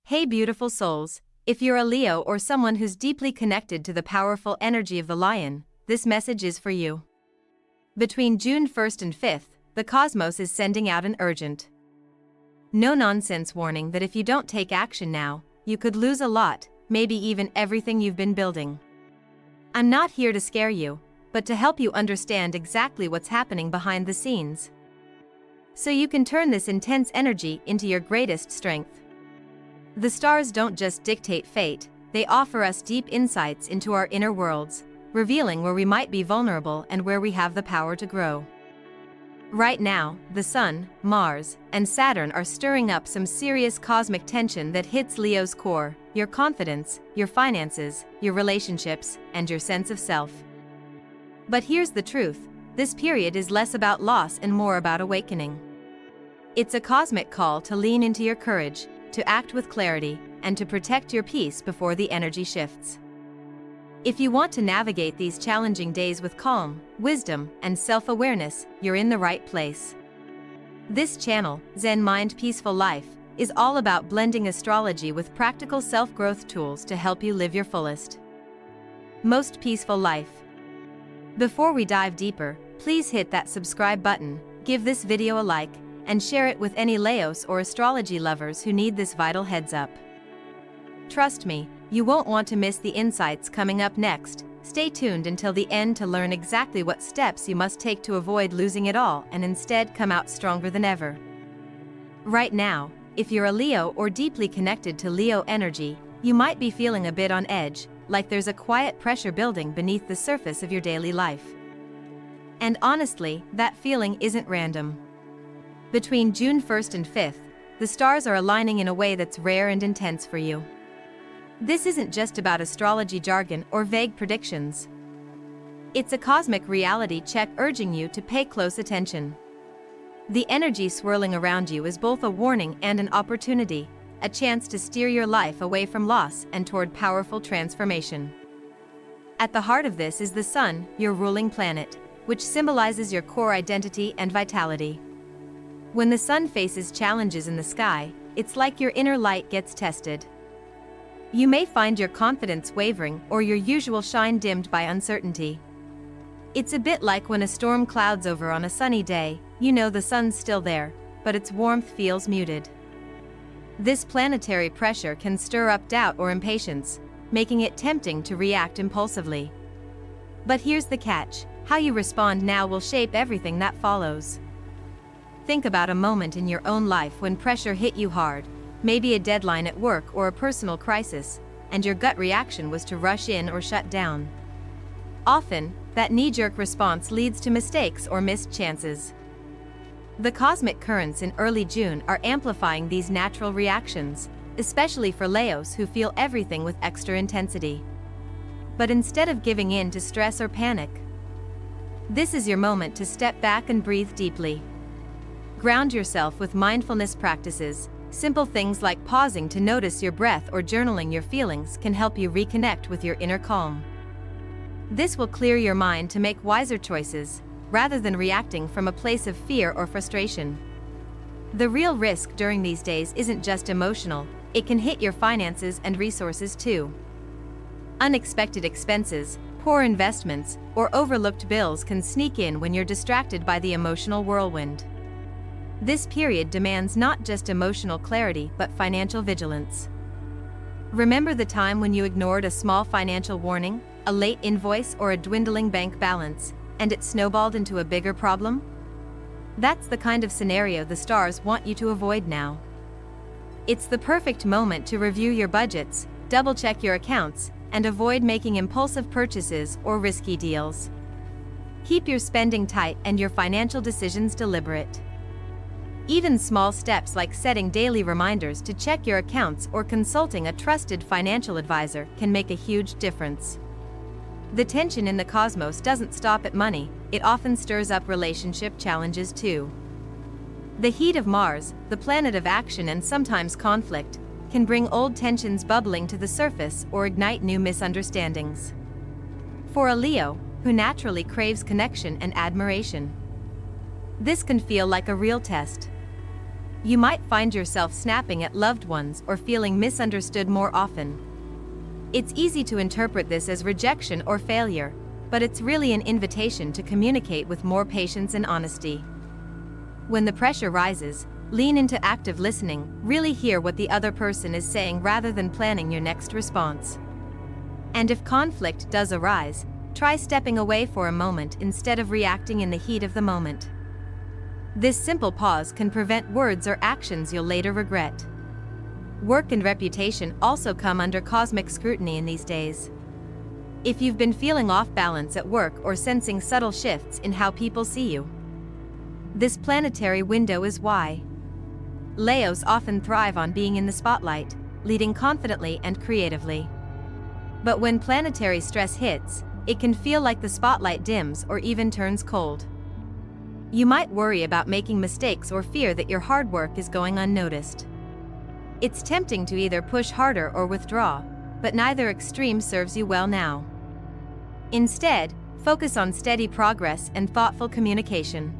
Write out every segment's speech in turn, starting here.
Hey beautiful souls, if you're a Leo or someone who's deeply connected to the powerful energy of the lion, this message is for you. Between June 1st and 5th, the cosmos is sending out an urgent, no-nonsense warning that if you don't take action now, you could lose a lot, maybe even everything you've been building. I'm not here to scare you, but to help you understand exactly what's happening behind the scenes, so you can turn this intense energy into your greatest strength. The stars don't just dictate fate, they offer us deep insights into our inner worlds, revealing where we might be vulnerable and where we have the power to grow. Right now, the Sun, Mars, and Saturn are stirring up some serious cosmic tension that hits Leo's core, your confidence, your finances, your relationships, and your sense of self. But here's the truth, this period is less about loss and more about awakening. It's a cosmic call to lean into your courage, to act with clarity, and to protect your peace before the energy shifts. If you want to navigate these challenging days with calm, wisdom, and self-awareness, you're in the right place. This channel, Zen Mind Peaceful Life, is all about blending astrology with practical self-growth tools to help you live your fullest, most peaceful life. Before we dive deeper, please hit that subscribe button, give this video a like, and share it with any Leos or astrology lovers who need this vital heads up. Trust me, you won't want to miss the insights coming up next. Stay tuned until the end to learn exactly what steps you must take to avoid losing it all and instead come out stronger than ever. Right now, if you're a Leo or deeply connected to Leo energy, you might be feeling a bit on edge, like there's a quiet pressure building beneath the surface of your daily life. And honestly, that feeling isn't random. Between June 1st and 5th, the stars are aligning in a way that's rare and intense for you. This isn't just about astrology jargon or vague predictions. It's a cosmic reality check urging you to pay close attention. The energy swirling around you is both a warning and an opportunity, a chance to steer your life away from loss and toward powerful transformation. At the heart of this is the Sun, your ruling planet, which symbolizes your core identity and vitality. When the Sun faces challenges in the sky, it's like your inner light gets tested. You may find your confidence wavering or your usual shine dimmed by uncertainty. It's a bit like when a storm clouds over on a sunny day, you know the sun's still there, but its warmth feels muted. This planetary pressure can stir up doubt or impatience, making it tempting to react impulsively. But here's the catch, how you respond now will shape everything that follows. Think about a moment in your own life when pressure hit you hard, maybe a deadline at work or a personal crisis, and your gut reaction was to rush in or shut down. Often, that knee-jerk response leads to mistakes or missed chances. The cosmic currents in early June are amplifying these natural reactions, especially for Leos who feel everything with extra intensity. But instead of giving in to stress or panic, this is your moment to step back and breathe deeply. Ground yourself with mindfulness practices. Simple things like pausing to notice your breath or journaling your feelings can help you reconnect with your inner calm. This will clear your mind to make wiser choices, rather than reacting from a place of fear or frustration. The real risk during these days isn't just emotional, it can hit your finances and resources too. Unexpected expenses, poor investments, or overlooked bills can sneak in when you're distracted by the emotional whirlwind. This period demands not just emotional clarity but financial vigilance. Remember the time when you ignored a small financial warning, a late invoice or a dwindling bank balance, and it snowballed into a bigger problem? That's the kind of scenario the stars want you to avoid now. It's the perfect moment to review your budgets, double-check your accounts, and avoid making impulsive purchases or risky deals. Keep your spending tight and your financial decisions deliberate. Even small steps like setting daily reminders to check your accounts or consulting a trusted financial advisor can make a huge difference. The tension in the cosmos doesn't stop at money, it often stirs up relationship challenges too. The heat of Mars, the planet of action and sometimes conflict, can bring old tensions bubbling to the surface or ignite new misunderstandings. For a Leo, who naturally craves connection and admiration, this can feel like a real test. You might find yourself snapping at loved ones or feeling misunderstood more often. It's easy to interpret this as rejection or failure, but it's really an invitation to communicate with more patience and honesty. When the pressure rises, lean into active listening, really hear what the other person is saying rather than planning your next response. And if conflict does arise, try stepping away for a moment instead of reacting in the heat of the moment. This simple pause can prevent words or actions you'll later regret. Work and reputation also come under cosmic scrutiny in these days. If you've been feeling off balance at work or sensing subtle shifts in how people see you, this planetary window is why. Leos often thrive on being in the spotlight, leading confidently and creatively. But when planetary stress hits, it can feel like the spotlight dims or even turns cold. You might worry about making mistakes or fear that your hard work is going unnoticed. It's tempting to either push harder or withdraw, but neither extreme serves you well now. Instead, focus on steady progress and thoughtful communication.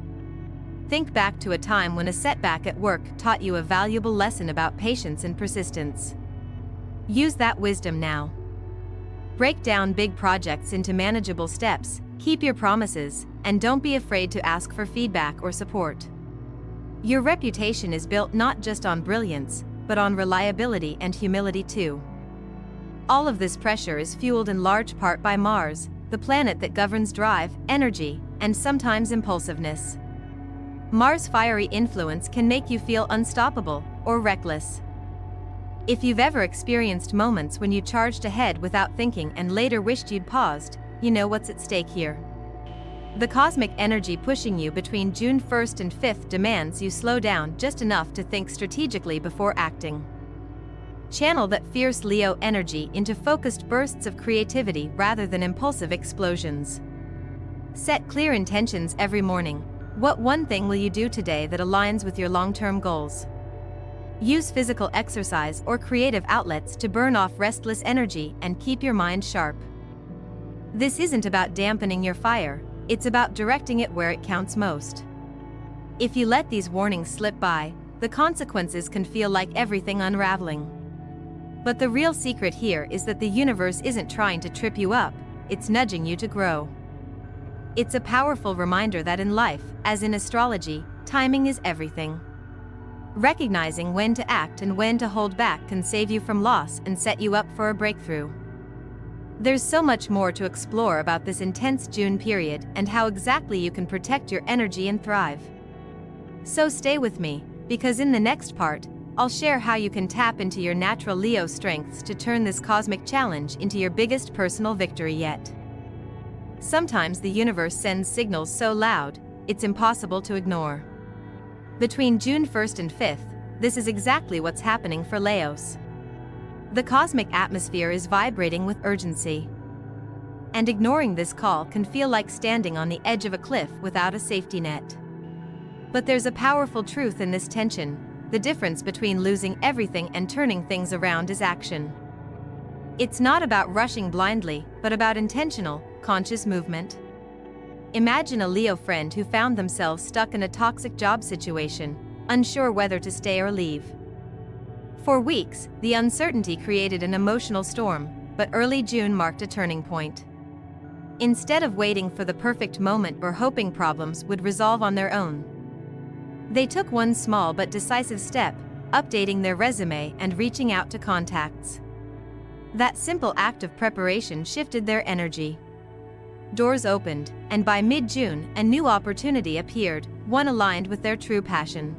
Think back to a time when a setback at work taught you a valuable lesson about patience and persistence. Use that wisdom now. Break down big projects into manageable steps, keep your promises, and don't be afraid to ask for feedback or support. Your reputation is built not just on brilliance, but on reliability and humility too. All of this pressure is fueled in large part by Mars, the planet that governs drive, energy, and sometimes impulsiveness. Mars' fiery influence can make you feel unstoppable or reckless. If you've ever experienced moments when you charged ahead without thinking and later wished you'd paused, you know what's at stake here. The cosmic energy pushing you between June 1st and 5th demands you slow down just enough to think strategically before acting. Channel that fierce Leo energy into focused bursts of creativity rather than impulsive explosions. Set clear intentions every morning. What one thing will you do today that aligns with your long-term goals? Use physical exercise or creative outlets to burn off restless energy and keep your mind sharp. This isn't about dampening your fire, it's about directing it where it counts most. If you let these warnings slip by, the consequences can feel like everything unraveling. But the real secret here is that the universe isn't trying to trip you up, it's nudging you to grow. It's a powerful reminder that in life, as in astrology, timing is everything. Recognizing when to act and when to hold back can save you from loss and set you up for a breakthrough. There's so much more to explore about this intense June period and how exactly you can protect your energy and thrive. So stay with me, because in the next part, I'll share how you can tap into your natural Leo strengths to turn this cosmic challenge into your biggest personal victory yet. Sometimes the universe sends signals so loud, it's impossible to ignore. Between June 1st and 5th, this is exactly what's happening for Leos. The cosmic atmosphere is vibrating with urgency. And ignoring this call can feel like standing on the edge of a cliff without a safety net. But there's a powerful truth in this tension. The difference between losing everything and turning things around is action. It's not about rushing blindly, but about intentional, conscious movement. Imagine a Leo friend who found themselves stuck in a toxic job situation, unsure whether to stay or leave. For weeks, the uncertainty created an emotional storm, but early June marked a turning point. Instead of waiting for the perfect moment or hoping problems would resolve on their own, they took one small but decisive step, updating their resume and reaching out to contacts. That simple act of preparation shifted their energy. Doors opened, and by mid-June, a new opportunity appeared, one aligned with their true passion.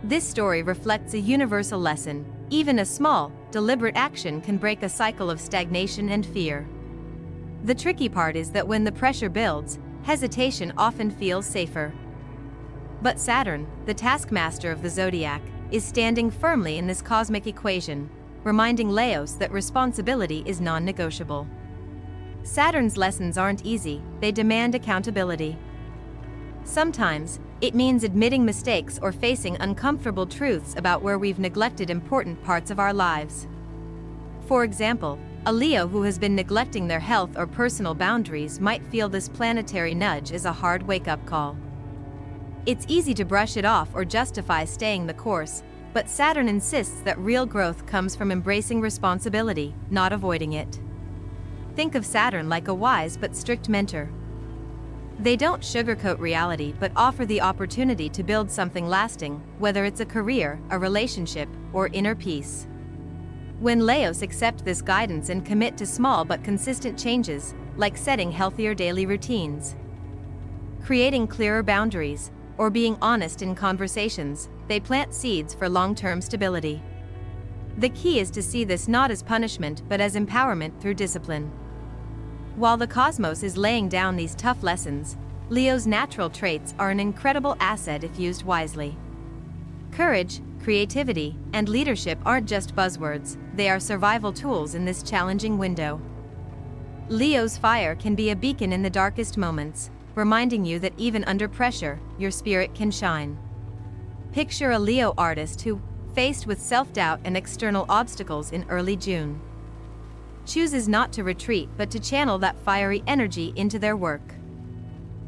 This story reflects a universal lesson. Even a small, deliberate action can break a cycle of stagnation and fear. The tricky part is that when the pressure builds, hesitation often feels safer. But Saturn, the taskmaster of the zodiac, is standing firmly in this cosmic equation, reminding Leos that responsibility is non-negotiable. Saturn's lessons aren't easy, they demand accountability. Sometimes, it means admitting mistakes or facing uncomfortable truths about where we've neglected important parts of our lives. For example, a Leo who has been neglecting their health or personal boundaries might feel this planetary nudge as a hard wake-up call. It's easy to brush it off or justify staying the course, but Saturn insists that real growth comes from embracing responsibility, not avoiding it. Think of Saturn like a wise but strict mentor. They don't sugarcoat reality but offer the opportunity to build something lasting, whether it's a career, a relationship, or inner peace. When Leos accept this guidance and commit to small but consistent changes, like setting healthier daily routines, creating clearer boundaries, or being honest in conversations, they plant seeds for long-term stability. The key is to see this not as punishment but as empowerment through discipline. While the cosmos is laying down these tough lessons, Leo's natural traits are an incredible asset if used wisely. Courage, creativity, and leadership aren't just buzzwords, they are survival tools in this challenging window. Leo's fire can be a beacon in the darkest moments, reminding you that even under pressure, your spirit can shine. Picture a Leo artist who, faced with self-doubt and external obstacles in early June, chooses not to retreat but to channel that fiery energy into their work.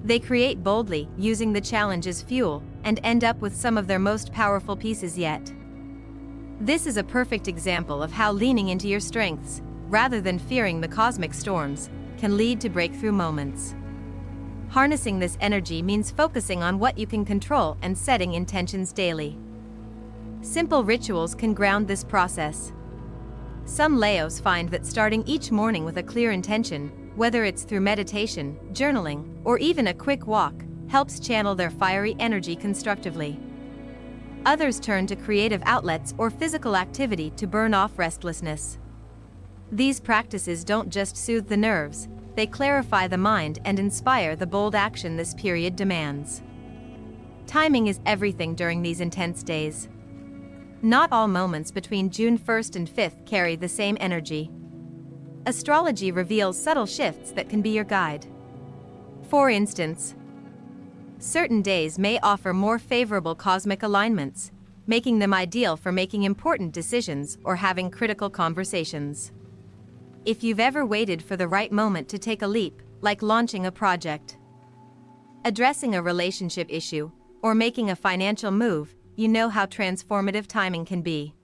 They create boldly, using the challenge as fuel, and end up with some of their most powerful pieces yet. This is a perfect example of how leaning into your strengths, rather than fearing the cosmic storms, can lead to breakthrough moments. Harnessing this energy means focusing on what you can control and setting intentions daily. Simple rituals can ground this process. Some Leos find that starting each morning with a clear intention, whether it's through meditation, journaling, or even a quick walk, helps channel their fiery energy constructively. Others turn to creative outlets or physical activity to burn off restlessness. These practices don't just soothe the nerves, they clarify the mind and inspire the bold action this period demands. Timing is everything during these intense days. Not all moments between June 1st and 5th carry the same energy. Astrology reveals subtle shifts that can be your guide. For instance, certain days may offer more favorable cosmic alignments, making them ideal for making important decisions or having critical conversations. If you've ever waited for the right moment to take a leap, like launching a project, addressing a relationship issue, or making a financial move, you know how transformative timing can be.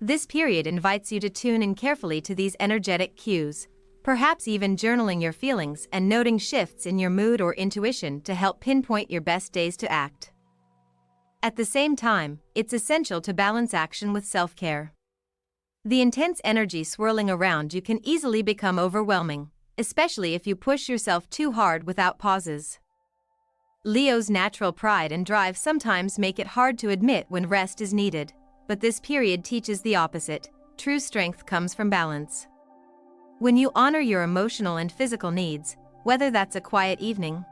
This period invites you to tune in carefully to these energetic cues, perhaps even journaling your feelings and noting shifts in your mood or intuition to help pinpoint your best days to act. At the same time, it's essential to balance action with self-care. The intense energy swirling around you can easily become overwhelming, especially if you push yourself too hard without pauses. Leo's natural pride and drive sometimes make it hard to admit when rest is needed, but this period teaches the opposite. True strength comes from balance. When you honor your emotional and physical needs, whether that's a quiet evening,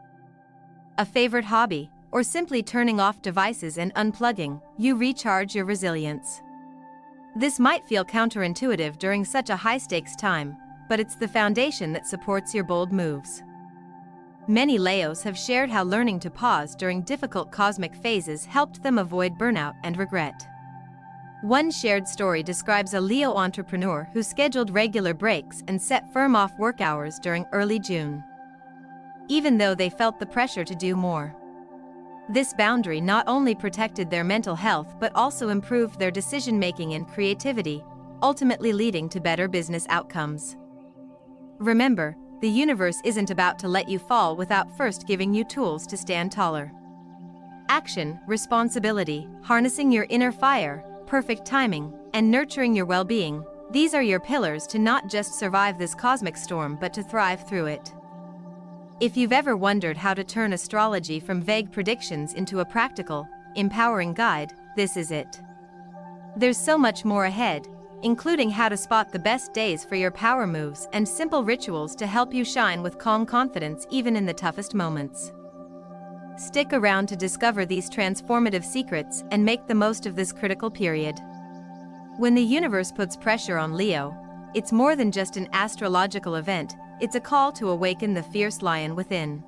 a favorite hobby, or simply turning off devices and unplugging, you recharge your resilience. This might feel counterintuitive during such a high-stakes time, but it's the foundation that supports your bold moves. Many Leos have shared how learning to pause during difficult cosmic phases helped them avoid burnout and regret. One shared story describes a Leo entrepreneur who scheduled regular breaks and set firm off-work hours during early June, even though they felt the pressure to do more. This boundary not only protected their mental health but also improved their decision-making and creativity, ultimately leading to better business outcomes. Remember, the universe isn't about to let you fall without first giving you tools to stand taller. Action, responsibility, harnessing your inner fire, perfect timing, and nurturing your well-being, these are your pillars to not just survive this cosmic storm but to thrive through it. If you've ever wondered how to turn astrology from vague predictions into a practical, empowering guide, this is it. There's so much more ahead, including how to spot the best days for your power moves and simple rituals to help you shine with calm confidence even in the toughest moments. Stick around to discover these transformative secrets and make the most of this critical period. When the universe puts pressure on Leo, it's more than just an astrological event, it's a call to awaken the fierce lion within.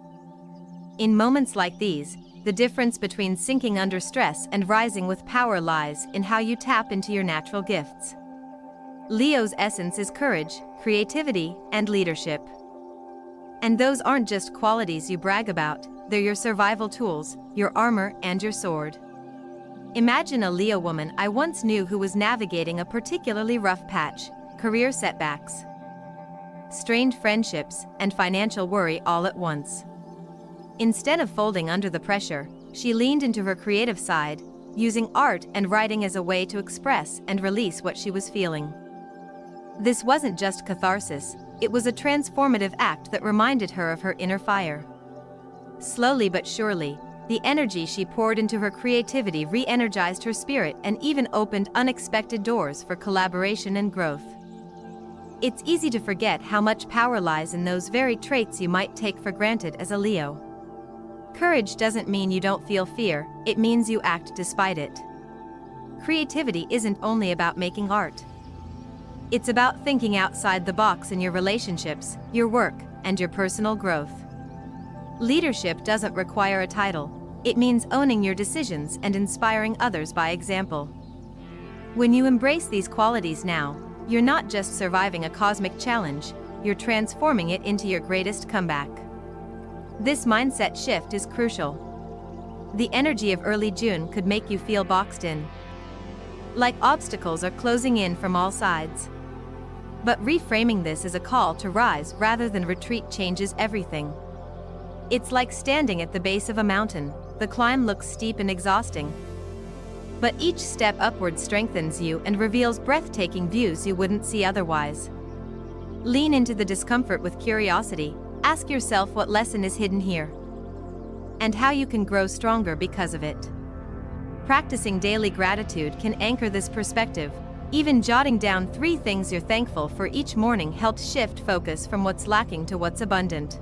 In moments like these, the difference between sinking under stress and rising with power lies in how you tap into your natural gifts. Leo's essence is courage, creativity, and leadership. And those aren't just qualities you brag about, they're your survival tools, your armor, and your sword. Imagine a Leo woman I once knew who was navigating a particularly rough patch: career setbacks, strained friendships, and financial worry all at once. Instead of folding under the pressure, she leaned into her creative side, using art and writing as a way to express and release what she was feeling. This wasn't just catharsis, it was a transformative act that reminded her of her inner fire. Slowly but surely, the energy she poured into her creativity re-energized her spirit and even opened unexpected doors for collaboration and growth. It's easy to forget how much power lies in those very traits you might take for granted as a Leo. Courage doesn't mean you don't feel fear, it means you act despite it. Creativity isn't only about making art. It's about thinking outside the box in your relationships, your work, and your personal growth. Leadership doesn't require a title, it means owning your decisions and inspiring others by example. When you embrace these qualities now, you're not just surviving a cosmic challenge, you're transforming it into your greatest comeback. This mindset shift is crucial. The energy of early June could make you feel boxed in, like obstacles are closing in from all sides. But reframing this as a call to rise rather than retreat changes everything. It's like standing at the base of a mountain. The climb looks steep and exhausting, but each step upward strengthens you and reveals breathtaking views you wouldn't see otherwise. Lean into the discomfort with curiosity. Ask yourself what lesson is hidden here, and how you can grow stronger because of it. Practicing daily gratitude can anchor this perspective. Even jotting down 3 things you're thankful for each morning helps shift focus from what's lacking to what's abundant.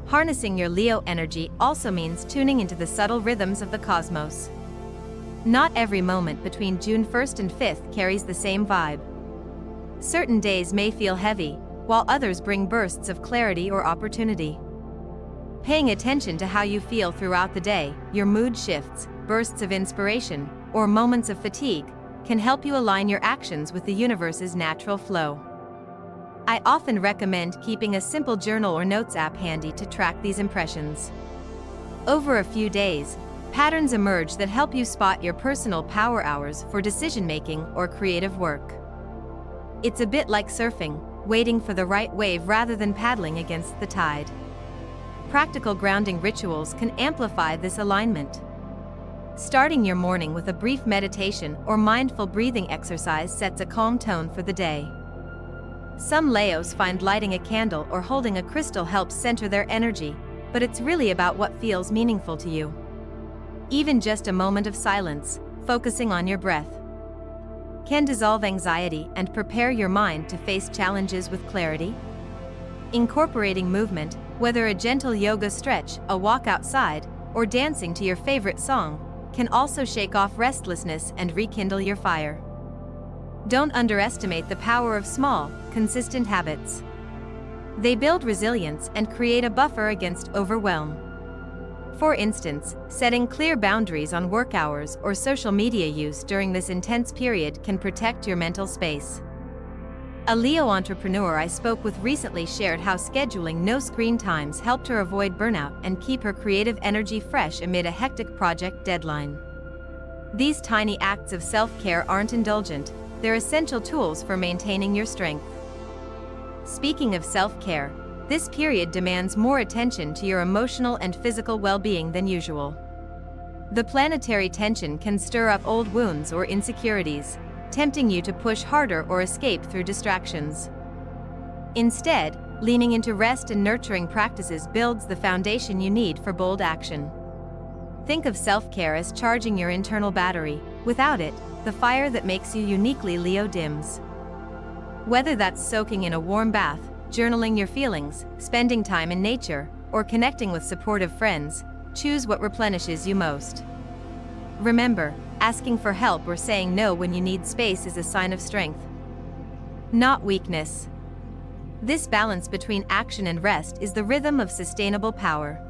Harnessing your Leo energy also means tuning into the subtle rhythms of the cosmos. Not every moment between June 1st and 5th carries the same vibe. Certain days may feel heavy, while others bring bursts of clarity or opportunity. Paying attention to how you feel throughout the day, your mood shifts, bursts of inspiration, or moments of fatigue, can help you align your actions with the universe's natural flow. I often recommend keeping a simple journal or notes app handy to track these impressions. Over a few days, patterns emerge that help you spot your personal power hours for decision-making or creative work. It's a bit like surfing, waiting for the right wave rather than paddling against the tide. Practical grounding rituals can amplify this alignment. Starting your morning with a brief meditation or mindful breathing exercise sets a calm tone for the day. Some Leos find lighting a candle or holding a crystal helps center their energy, but it's really about what feels meaningful to you. Even just a moment of silence, focusing on your breath, can dissolve anxiety and prepare your mind to face challenges with clarity. Incorporating movement, whether a gentle yoga stretch, a walk outside, or dancing to your favorite song, can also shake off restlessness and rekindle your fire. Don't underestimate the power of small, consistent habits. They build resilience and create a buffer against overwhelm. For instance, setting clear boundaries on work hours or social media use during this intense period can protect your mental space. A Leo entrepreneur I spoke with recently shared how scheduling no screen times helped her avoid burnout and keep her creative energy fresh amid a hectic project deadline. These tiny acts of self-care aren't indulgent, they're essential tools for maintaining your strength. Speaking of self-care, this period demands more attention to your emotional and physical well-being than usual. The planetary tension can stir up old wounds or insecurities, tempting you to push harder or escape through distractions. Instead, leaning into rest and nurturing practices builds the foundation you need for bold action. Think of self-care as charging your internal battery. Without it, the fire that makes you uniquely Leo dims. Whether that's soaking in a warm bath, journaling your feelings, spending time in nature, or connecting with supportive friends, choose what replenishes you most. Remember, asking for help or saying no when you need space is a sign of strength, not weakness. This balance between action and rest is the rhythm of sustainable power.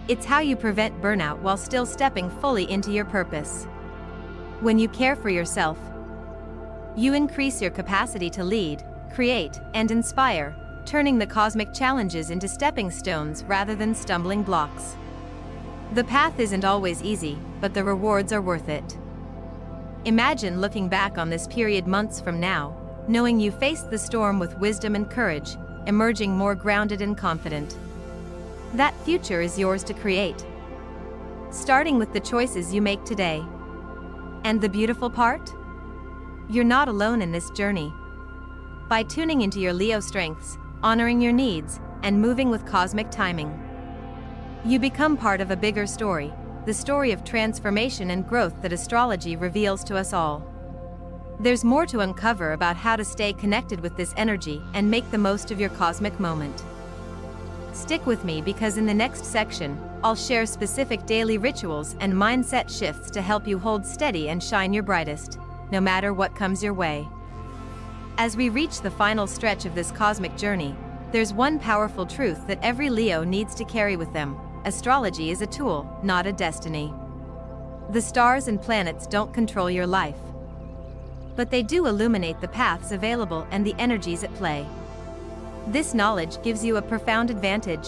It's how you prevent burnout while still stepping fully into your purpose. When you care for yourself, you increase your capacity to lead, create, and inspire, turning the cosmic challenges into stepping stones rather than stumbling blocks. The path isn't always easy, but the rewards are worth it. Imagine looking back on this period months from now, knowing you faced the storm with wisdom and courage, emerging more grounded and confident. That future is yours to create, starting with the choices you make today. And the beautiful part? You're not alone in this journey. By tuning into your Leo strengths, honoring your needs, and moving with cosmic timing, you become part of a bigger story, the story of transformation and growth that astrology reveals to us all. There's more to uncover about how to stay connected with this energy and make the most of your cosmic moment. Stick with me because in the next section, I'll share specific daily rituals and mindset shifts to help you hold steady and shine your brightest, no matter what comes your way. As we reach the final stretch of this cosmic journey, there's one powerful truth that every Leo needs to carry with them: astrology is a tool, not a destiny. The stars and planets don't control your life, but they do illuminate the paths available and the energies at play. This knowledge gives you a profound advantage.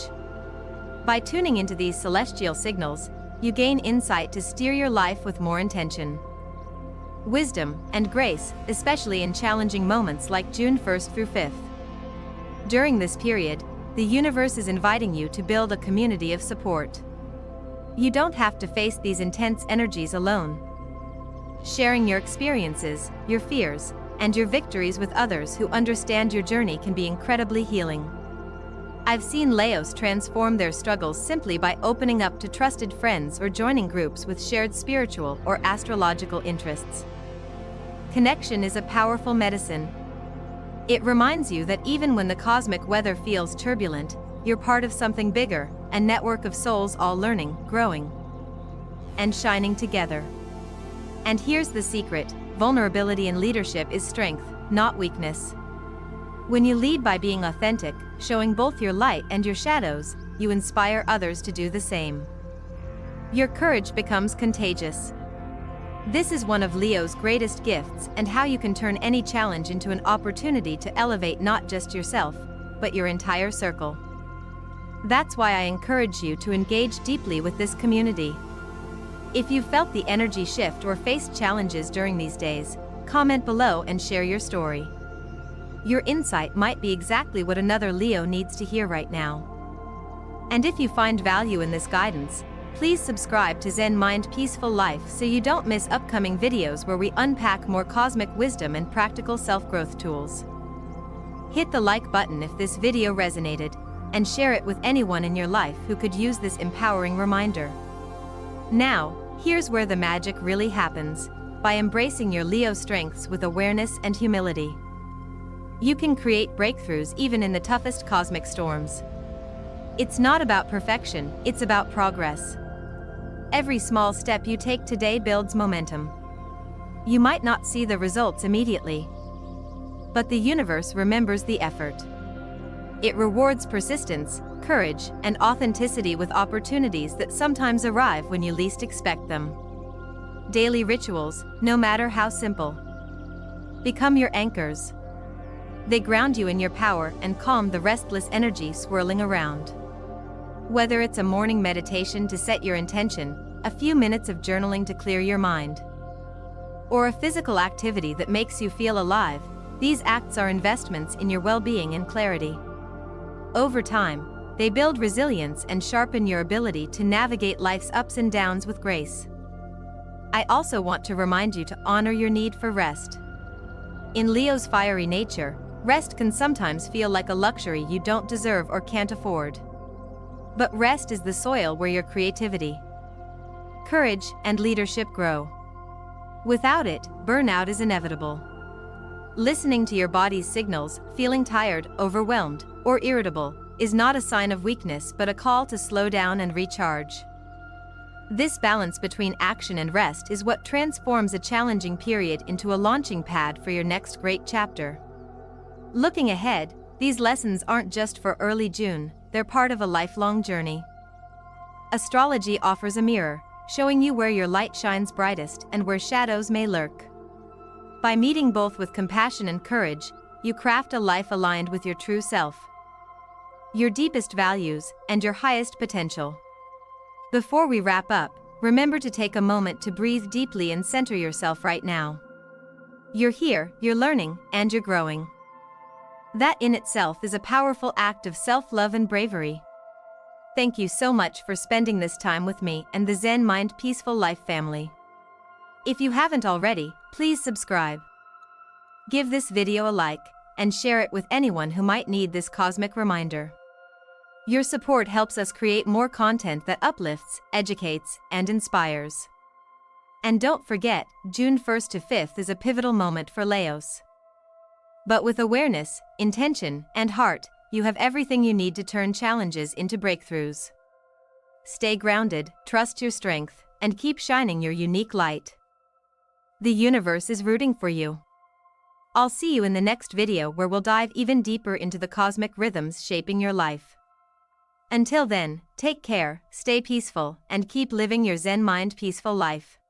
By tuning into these celestial signals, you gain insight to steer your life with more intention, wisdom, and grace, especially in challenging moments like June 1st through 5th. During this period, the universe is inviting you to build a community of support. You don't have to face these intense energies alone. Sharing your experiences, your fears, and your victories with others who understand your journey can be incredibly healing. I've seen Leos transform their struggles simply by opening up to trusted friends or joining groups with shared spiritual or astrological interests. Connection is a powerful medicine. It reminds you that even when the cosmic weather feels turbulent, you're part of something bigger, a network of souls all learning, growing, and shining together. And here's the secret: vulnerability in leadership is strength, not weakness. When you lead by being authentic, showing both your light and your shadows, you inspire others to do the same. Your courage becomes contagious. This is one of Leo's greatest gifts, and how you can turn any challenge into an opportunity to elevate not just yourself, but your entire circle. That's why I encourage you to engage deeply with this community. If you've felt the energy shift or faced challenges during these days, comment below and share your story. Your insight might be exactly what another Leo needs to hear right now. And if you find value in this guidance, please subscribe to Zen Mind Peaceful Life so you don't miss upcoming videos where we unpack more cosmic wisdom and practical self-growth tools. Hit the like button if this video resonated, and share it with anyone in your life who could use this empowering reminder. Now, here's where the magic really happens: by embracing your Leo strengths with awareness and humility, you can create breakthroughs even in the toughest cosmic storms. It's not about perfection, it's about progress. Every small step you take today builds momentum. You might not see the results immediately, but the universe remembers the effort. It rewards persistence, courage, and authenticity with opportunities that sometimes arrive when you least expect them. Daily rituals, no matter how simple, become your anchors. They ground you in your power and calm the restless energy swirling around. Whether it's a morning meditation to set your intention, a few minutes of journaling to clear your mind, or a physical activity that makes you feel alive, these acts are investments in your well-being and clarity. Over time, they build resilience and sharpen your ability to navigate life's ups and downs with grace. I also want to remind you to honor your need for rest. In Leo's fiery nature, rest can sometimes feel like a luxury you don't deserve or can't afford. But rest is the soil where your creativity, courage, and leadership grow. Without it, burnout is inevitable. Listening to your body's signals, feeling tired, overwhelmed, or irritable, is not a sign of weakness but a call to slow down and recharge. This balance between action and rest is what transforms a challenging period into a launching pad for your next great chapter. Looking ahead, these lessons aren't just for early June, they're part of a lifelong journey. Astrology offers a mirror, showing you where your light shines brightest and where shadows may lurk. By meeting both with compassion and courage, you craft a life aligned with your true self. your deepest values, and your highest potential. Before we wrap up, remember to take a moment to breathe deeply and center yourself right now. You're here, you're learning, and you're growing. That in itself is a powerful act of self-love and bravery. Thank you so much for spending this time with me and the Zen Mind Peaceful Life family. If you haven't already, please subscribe. Give this video a like, and share it with anyone who might need this cosmic reminder. Your support helps us create more content that uplifts, educates, and inspires. And don't forget, June 1st to 5th is a pivotal moment for Leos. But with awareness, intention, and heart, you have everything you need to turn challenges into breakthroughs. Stay grounded, trust your strength, and keep shining your unique light. The universe is rooting for you. I'll see you in the next video where we'll dive even deeper into the cosmic rhythms shaping your life. Until then, take care, stay peaceful, and keep living your Zen Mind Peaceful Life.